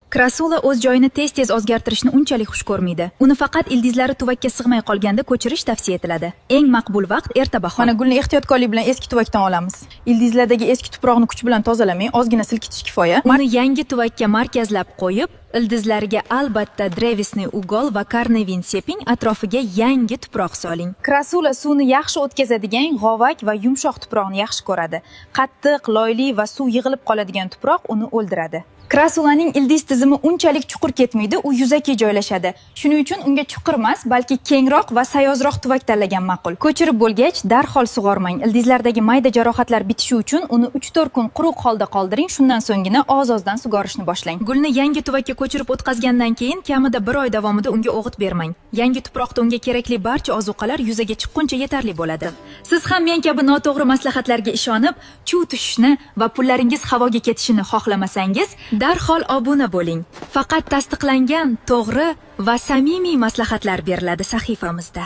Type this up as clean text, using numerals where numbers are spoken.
Krasula o'z joyini tez-tez o'zgartirishni unchalik xush ko'rmaydi. Uni faqat ildizlari tuvakka sig'may qolganda ko'chirish tavsiya etiladi. Eng maqbul vaqt erta bahor. Mana gulni ehtiyotkorlik bilan eski tuvakdan olamiz. Ildizlardagi eski tuproqni kuch bilan tozalamay, ozgina silkitish kifoya. Uni yangi tuvakka markazlab qo'yib, ildizlariga albatta Drevisniy ugol va Karnevin seping, atrofiga yangi tuproq soling. Krasula suvni yaxshi o'tkazadigan g'ovak va yumshoq tuproqni yaxshi ko'radi. Qattiq, loyli va suv yig'ilib qoladigan tuproq uni o'ldiradi. Krasulaning ildiz tizimi unchalik chuqur ketmaydi, u yuzaki joylashadi. Shuning uchun unga chuqur emas, balki kengroq va sayozroq tuvak tanlagan ma'qul. Ko'chirib bo'lgach, darhol sug'ormang. Ildizlardagi mayda jarohatlar bitishi uchun uni 3-4 kun quruq holda qoldiring, shundan so'nggina oz-ozdan sug'orishni boshlang. Gulni yangi tuvakka ko'chirib o'tkazgandan keyin kamida 1 oy davomida unga o'g'it bermang. Yangi tuproqda unga kerakli barcha ozuqalar yuzaga chiqquncha yetarli bo'ladi. Siz ham men kabi noto'g'ri maslahatlarga ishonib, chuv tushishni va pullaringiz havoga ketishini xohlamasangiz, darhol obuna bo'ling. Faqat tasdiqlangan, to'g'ri va samimiy maslahatlar beriladi sahifamizda.